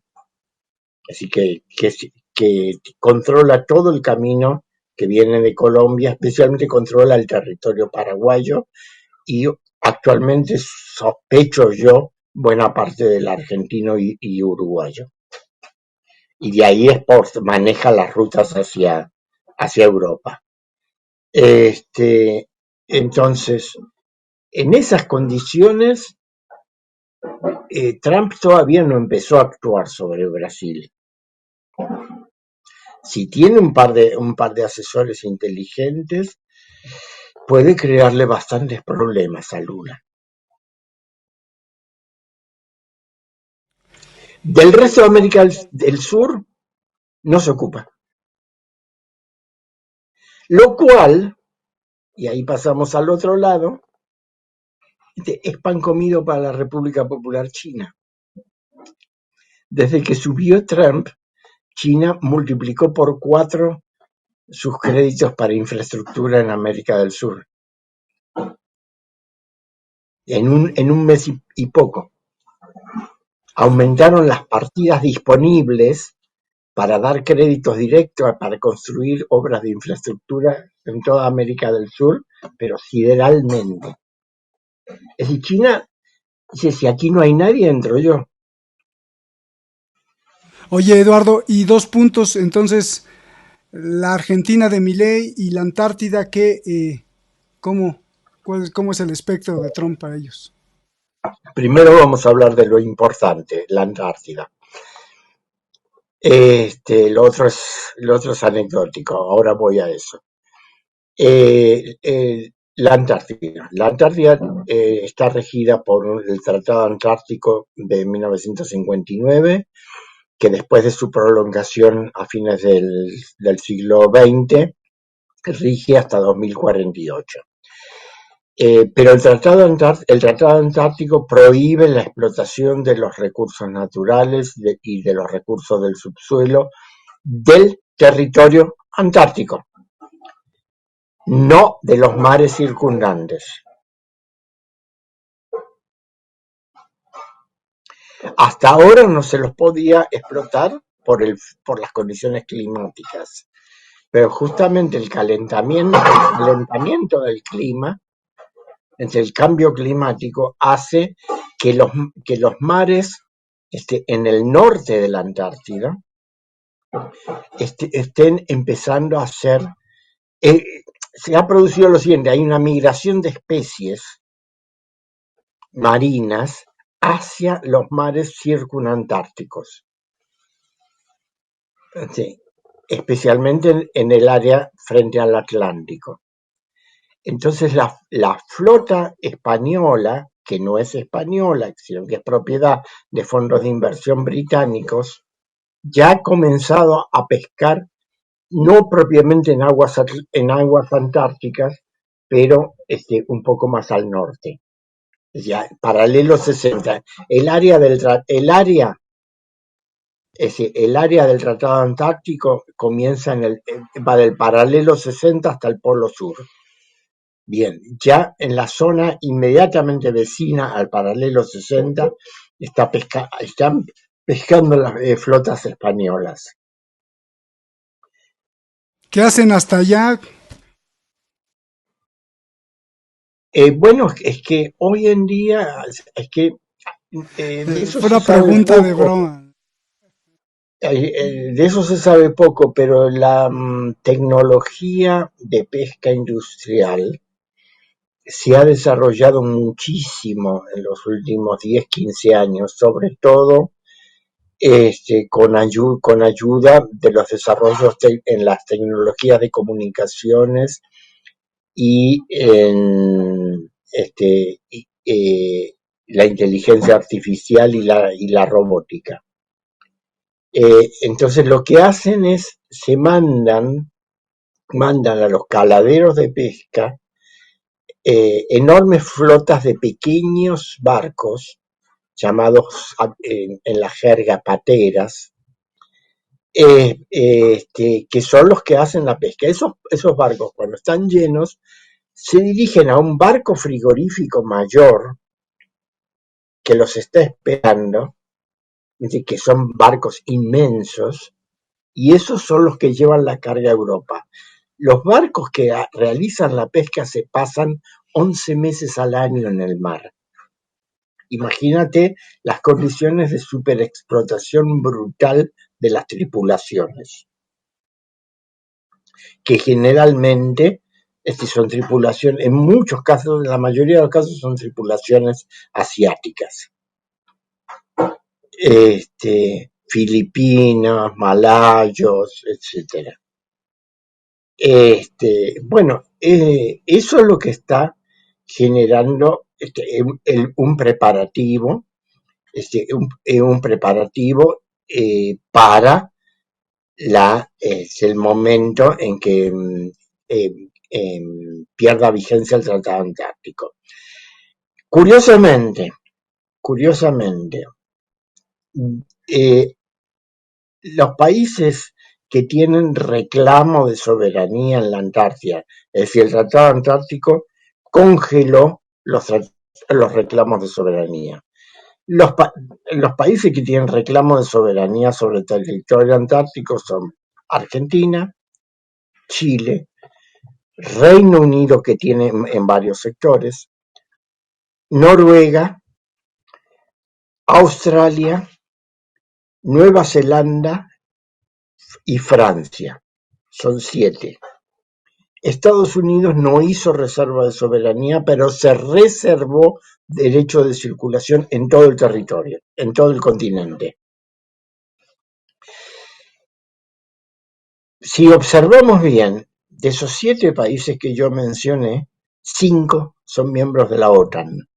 Así que controla todo el camino que viene de Colombia, especialmente controla el territorio paraguayo y actualmente sospecho yo buena parte del argentino y uruguayo. Y de ahí maneja las rutas hacia Europa. Entonces, en esas condiciones, Trump todavía no empezó a actuar sobre Brasil. Si tiene un par de asesores inteligentes, puede crearle bastantes problemas a Lula. Del resto de América del Sur no se ocupa. Lo cual, y ahí pasamos al otro lado, es pan comido para la República Popular China. Desde que subió Trump, China multiplicó por 4 sus créditos para infraestructura en América del Sur. En un mes y poco. Aumentaron las partidas disponibles para dar créditos directos para construir obras de infraestructura en toda América del Sur, pero sideralmente. Es decir, China dice, si aquí no hay nadie, entro yo. Oye, Eduardo, y 2 puntos, entonces, la Argentina de Milei y la Antártida, ¿cómo es el espectro de Trump para ellos? Primero vamos a hablar de lo importante, la Antártida. Lo otro es anecdótico, ahora voy a eso. La Antártida. La Antártida está regida por el Tratado Antártico de 1959, que después de su prolongación a fines del siglo XX, rige hasta 2048. Pero el Tratado Antártico prohíbe la explotación de los recursos naturales y de los recursos del subsuelo del territorio antártico, no de los mares circundantes. Hasta ahora no se los podía explotar por las condiciones climáticas, pero justamente el calentamiento del clima, el cambio climático, hace que los mares en el norte de la Antártida estén empezando a ser... se ha producido lo siguiente, hay una migración de especies marinas hacia los mares circunantárticos, sí, especialmente en el área frente al Atlántico. Entonces la flota española, que no es española, sino que es propiedad de fondos de inversión británicos, ya ha comenzado a pescar, no propiamente en aguas antárticas, pero un poco más al norte. Ya, paralelo 60. El área del Tratado Antártico comienza va del paralelo 60 hasta el Polo Sur. Bien, ya en la zona inmediatamente vecina al paralelo 60 están pescando las flotas españolas. ¿Qué hacen hasta allá? Bueno, es que hoy en día, de eso Fue se una sabe pregunta poco. de broma. De eso se sabe poco, pero la tecnología de pesca industrial se ha desarrollado muchísimo en los últimos 10, 15 años, sobre todo con ayuda de los desarrollos en las tecnologías de comunicaciones y en la inteligencia artificial y la robótica. Entonces lo que hacen es, mandan a los caladeros de pesca enormes flotas de pequeños barcos, llamados en la jerga pateras, que son los que hacen la pesca. Esos barcos, cuando están llenos, se dirigen a un barco frigorífico mayor que los está esperando, que son barcos inmensos, y esos son los que llevan la carga a Europa. Los barcos que realizan la pesca se pasan 11 meses al año en el mar. Imagínate las condiciones de superexplotación brutal de las tripulaciones, que generalmente son tripulaciones, en muchos casos, en la mayoría de los casos son tripulaciones asiáticas. Filipinas, malayos, etcétera. Bueno, eso es lo que está generando un preparativo, un preparativo para el momento en que pierda vigencia el Tratado Antártico. Curiosamente, los países que tienen reclamo de soberanía en la Antártida, es decir, el Tratado Antártico congeló los reclamos de soberanía. Los países que tienen reclamo de soberanía sobre el territorio antártico son Argentina, Chile, Reino Unido, que tiene en varios sectores, Noruega, Australia, Nueva Zelanda y Francia. Son 7. Estados Unidos no hizo reserva de soberanía, pero se reservó derecho de circulación en todo el territorio, en todo el continente. Si observamos bien, de esos 7 países que yo mencioné, 5 son miembros de la OTAN.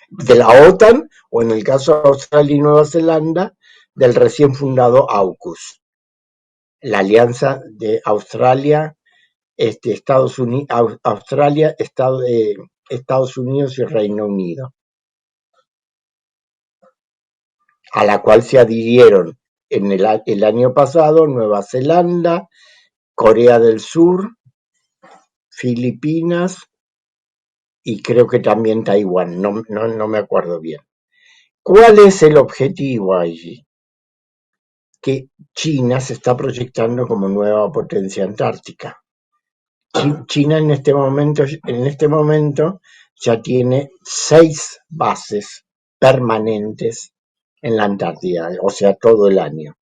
De la OTAN, o en el caso de Australia y Nueva Zelanda, del recién fundado AUKUS, la alianza de Australia, Estados Unidos y Reino Unido, a la cual se adhirieron en el año pasado Nueva Zelanda, Corea del Sur, Filipinas y creo que también Taiwán, no me acuerdo bien. ¿Cuál es el objetivo allí? Que China se está proyectando como nueva potencia antártica. China en este momento ya tiene 6 bases permanentes en la Antártida, o sea, todo el año.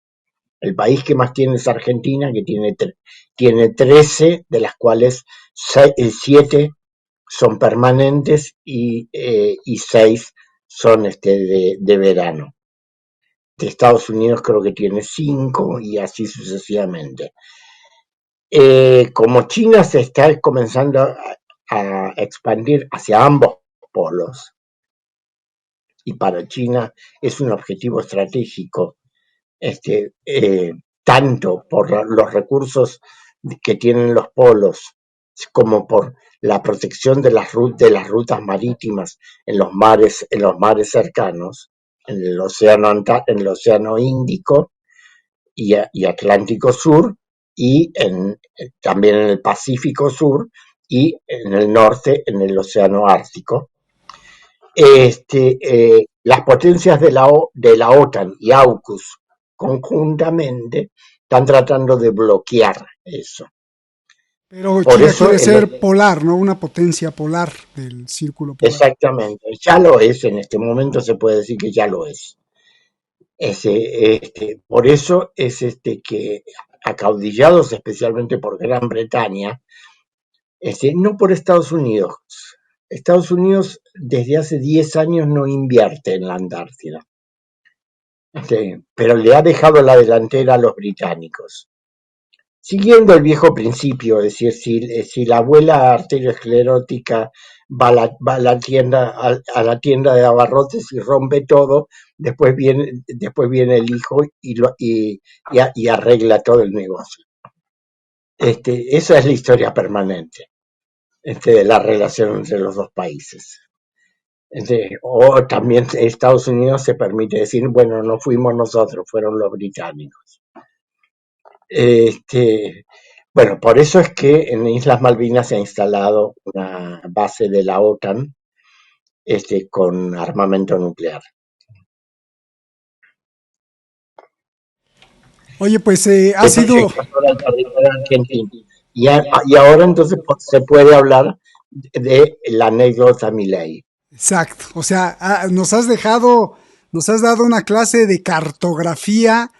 El país que más tiene es Argentina, que tiene 13, de las cuales 7 son permanentes y 6 son de verano. De Estados Unidos creo que tiene 5 y así sucesivamente. Como China se está comenzando a expandir hacia ambos polos, y para China es un objetivo estratégico, tanto por los recursos que tienen los polos, como por la protección de las rutas marítimas en los mares cercanos, en el océano Índico y Atlántico Sur, y también en el Pacífico Sur, y en el norte, en el océano Ártico. Las potencias de la OTAN y AUKUS conjuntamente están tratando de bloquear eso. Pero China quiere ser polar, ¿no? Una potencia polar del círculo polar. Exactamente, ya lo es, en este momento se puede decir que ya lo es. Por eso es que acaudillados especialmente por Gran Bretaña, no por Estados Unidos. Estados Unidos desde hace 10 años no invierte en la Antártida, pero le ha dejado la delantera a los británicos. Siguiendo el viejo principio, es decir, si la abuela arteriosclerótica va a la tienda de abarrotes y rompe todo, después viene el hijo y arregla todo el negocio. Esa es la historia permanente de la relación entre los dos países. O también Estados Unidos se permite decir, bueno, no fuimos nosotros, fueron los británicos. Bueno, por eso es que en Islas Malvinas se ha instalado una base de la OTAN con armamento nuclear. Oye, pues ha sido... Y ahora entonces se puede hablar de la anécdota Milei. Exacto, o sea, nos has dado una clase de cartografía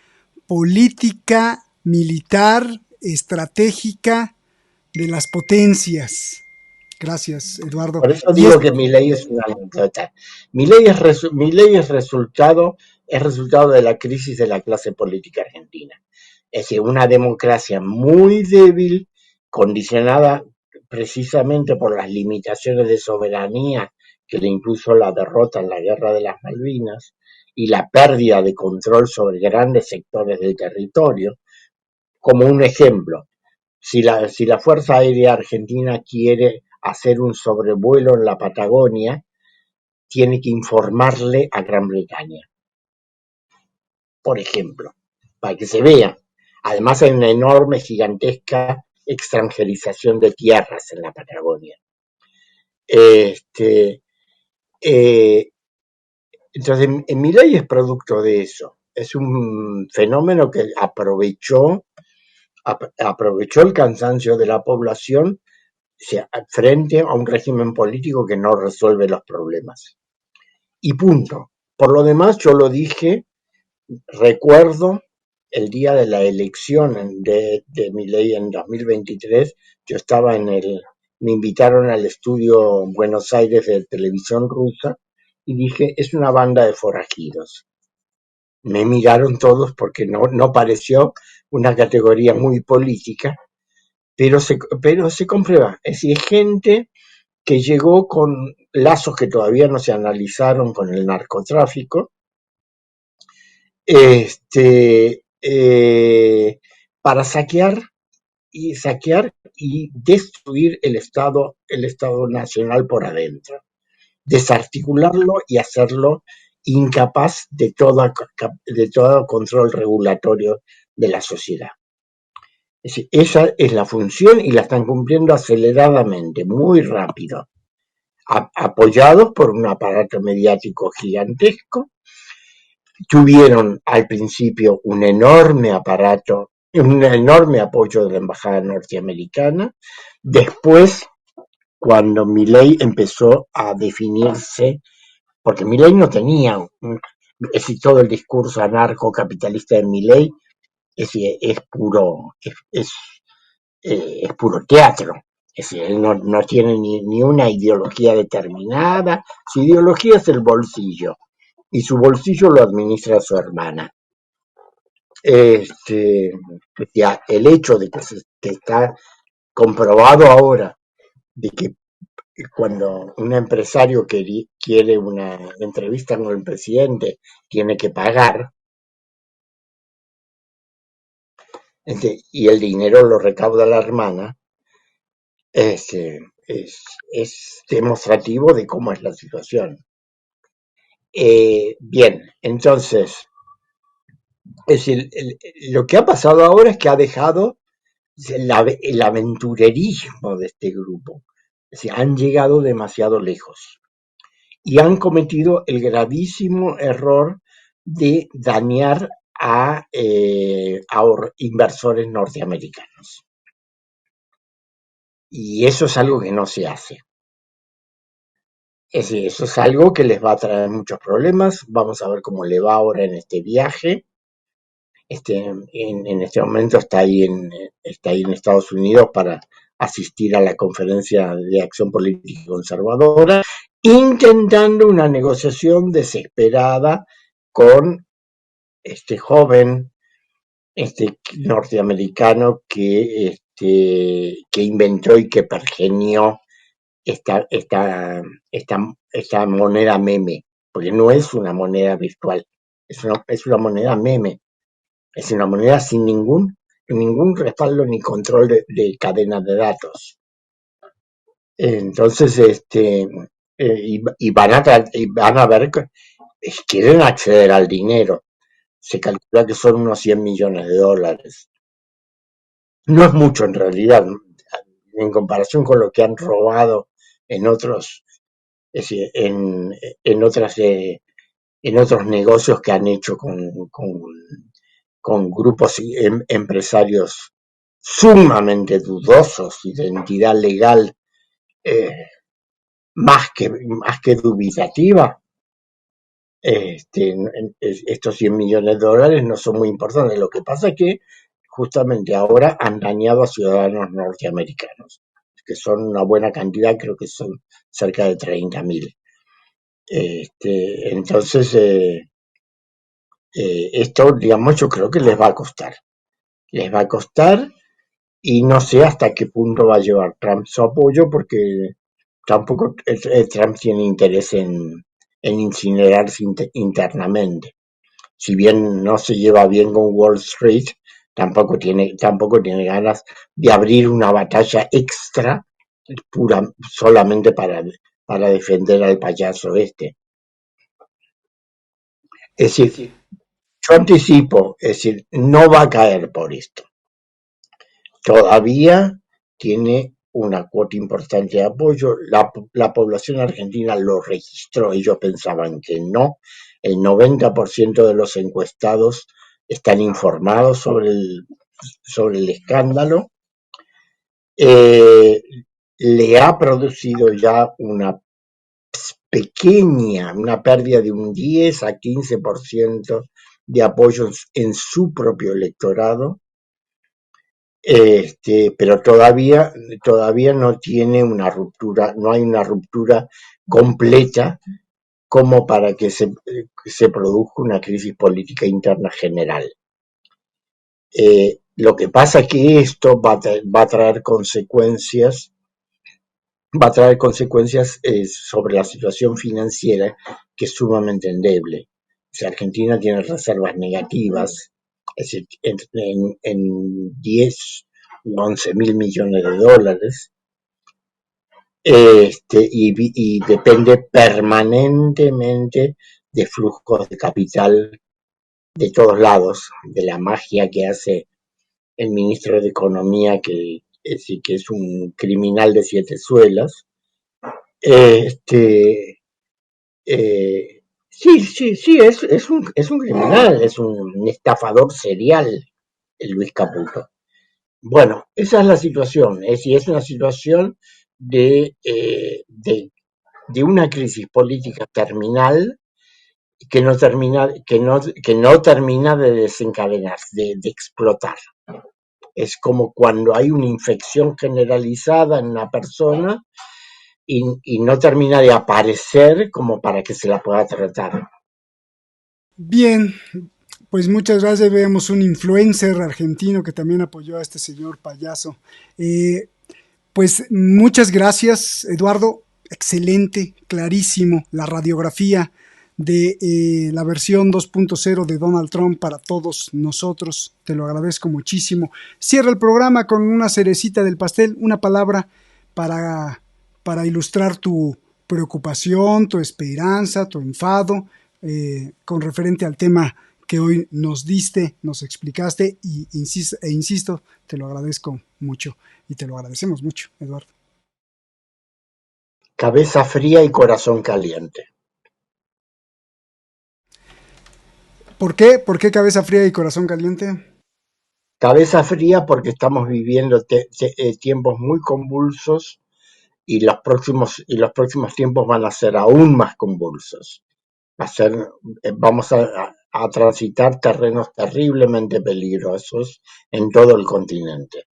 política, militar, estratégica de las potencias. Gracias, Eduardo. Por eso Y digo que mi ley es una anécdota. Mi ley es resultado de la crisis de la clase política argentina. Es decir, una democracia muy débil, condicionada precisamente por las limitaciones de soberanía que le impuso la derrota en la Guerra de las Malvinas y la pérdida de control sobre grandes sectores del territorio. Como un ejemplo, si la Fuerza Aérea Argentina quiere hacer un sobrevuelo en la Patagonia, tiene que informarle a Gran Bretaña, por ejemplo, para que se vea. Además hay una enorme, gigantesca extranjerización de tierras en la Patagonia. Este, eh, entonces, en mi ley es producto de eso. Es un fenómeno que aprovechó el cansancio de la población frente a un régimen político que no resuelve los problemas. Y punto. Por lo demás, yo lo dije, recuerdo el día de la elección de Milei en 2023, yo estaba me invitaron al estudio en Buenos Aires de televisión rusa y dije, es una banda de forajidos. Me miraron todos porque no pareció una categoría muy política, pero se comprueba. Es decir, gente que llegó con lazos que todavía no se analizaron con el narcotráfico, para saquear y destruir el Estado nacional por adentro, desarticularlo y hacerlo incapaz de todo control regulatorio de la sociedad. Es decir, esa es la función y la están cumpliendo aceleradamente, muy rápido, apoyados por un aparato mediático gigantesco. Tuvieron al principio un enorme aparato, un enorme apoyo de la embajada norteamericana. Después, cuando Milei empezó a definirse, porque Milei no tenía, es decir, todo el discurso anarcocapitalista de Milei es puro teatro. Es decir, él no tiene ni una ideología determinada. Su ideología es el bolsillo y su bolsillo lo administra su hermana. El hecho de que está comprobado ahora de que cuando un empresario quiere una entrevista con el presidente tiene que pagar, y el dinero lo recauda la hermana, es demostrativo de cómo es la situación. Bien, entonces, es decir, lo que ha pasado ahora es que ha dejado el aventurerismo de este grupo. Es decir, han llegado demasiado lejos y han cometido el gravísimo error de dañar a inversores norteamericanos. Y eso es algo que no se hace. Es decir, eso es algo que les va a traer muchos problemas. Vamos a ver cómo le va ahora en este viaje. En este momento está ahí en Estados Unidos para asistir a la conferencia de acción política conservadora, intentando una negociación desesperada con este joven norteamericano que inventó y que pergenió esta moneda meme, porque no es una moneda virtual, es una moneda meme. Es una moneda sin ningún respaldo ni control de cadena de datos. Entonces, y van a ver que quieren acceder al dinero. Se calcula que son unos 100 millones de dólares. No es mucho en realidad, en comparación con lo que han robado en otros, es decir, en otros negocios que han hecho con grupos empresarios sumamente dudosos y de entidad legal más que dubitativa. Estos 100 millones de dólares no son muy importantes. Lo que pasa es que justamente ahora han dañado a ciudadanos norteamericanos. que son una buena cantidad, creo que son cerca de 30.000. Entonces, esto, digamos, yo creo que les va a costar. Les va a costar y no sé hasta qué punto va a llevar Trump su apoyo, porque tampoco Trump tiene interés en incinerarse internamente. Si bien no se lleva bien con Wall Street, tampoco tiene ganas de abrir una batalla extra solamente para defender al payaso este. Es decir, yo anticipo, es decir, no va a caer por esto. Todavía tiene una cuota importante de apoyo. La población argentina lo registró, ellos pensaban que no. El 90% de los encuestados están informados sobre el escándalo. Le ha producido ya una pérdida de un 10 a 15% de apoyo en su propio electorado. Pero todavía no tiene una ruptura, no hay una ruptura completa como para que se produzca una crisis política interna general. Lo que pasa es que esto va a traer consecuencias sobre la situación financiera, que es sumamente endeble. O sea, Argentina tiene reservas negativas, es decir, en 10 u 11 mil millones de dólares, y depende permanentemente de flujos de capital de todos lados, de la magia que hace el ministro de Economía, que es un criminal de 7 suelas. Sí, es un criminal, es un estafador serial, el Luis Caputo. Bueno, esa es la situación, es una situación de una crisis política terminal que no termina de desencadenar, de explotar. Es como cuando hay una infección generalizada en una persona y no termina de aparecer como para que se la pueda tratar. Bien, pues muchas gracias. Vemos un influencer argentino que también apoyó a este señor payaso. Pues muchas gracias, Eduardo. Excelente, clarísimo, la radiografía de la versión 2.0 de Donald Trump para todos nosotros. Te lo agradezco muchísimo. Cierra el programa con una cerecita del pastel, una palabra para ilustrar tu preocupación, tu esperanza, tu enfado, con referente al tema que hoy nos diste, nos explicaste, y insisto, te lo agradezco mucho y te lo agradecemos mucho, Eduardo. Cabeza fría y corazón caliente. ¿Por qué? ¿Por qué cabeza fría y corazón caliente? Cabeza fría porque estamos viviendo tiempos muy convulsos, y los próximos tiempos van a ser aún más convulsos. Vamos a transitar terrenos terriblemente peligrosos en todo el continente,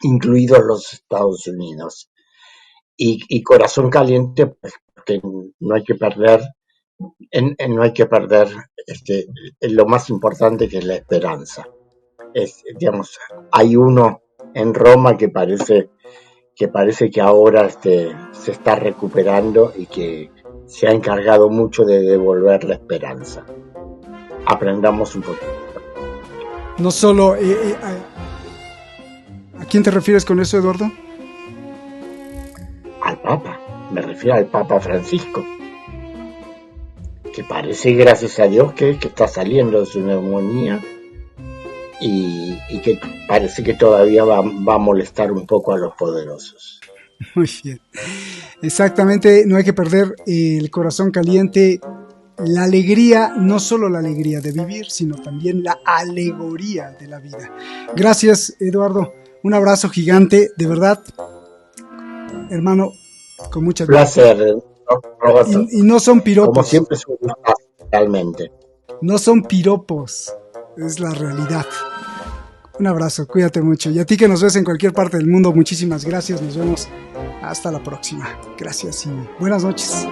incluidos los Estados Unidos. Y corazón caliente, pues, porque no hay que perder lo más importante, que es la esperanza. Hay uno en Roma que parece que ahora se está recuperando y que se ha encargado mucho de devolver la esperanza. Aprendamos un poquito. No solo... ¿a quién te refieres con eso, Eduardo? Al Papa. Me refiero al Papa Francisco, que parece, gracias a Dios, que está saliendo de su neumonía, y que parece que todavía va a molestar un poco a los poderosos. Muy bien. Exactamente, no hay que perder el corazón caliente, la alegría, no solo la alegría de vivir, sino también la alegoría de la vida. Gracias, Eduardo. Un abrazo gigante, de verdad, hermano, con muchas gracias. Placer, Roberto. Y no son piropos. Como siempre, es un gusto, realmente. No son piropos, es la realidad. Un abrazo, cuídate mucho. Y a ti que nos ves en cualquier parte del mundo, muchísimas gracias. Nos vemos hasta la próxima. Gracias y buenas noches.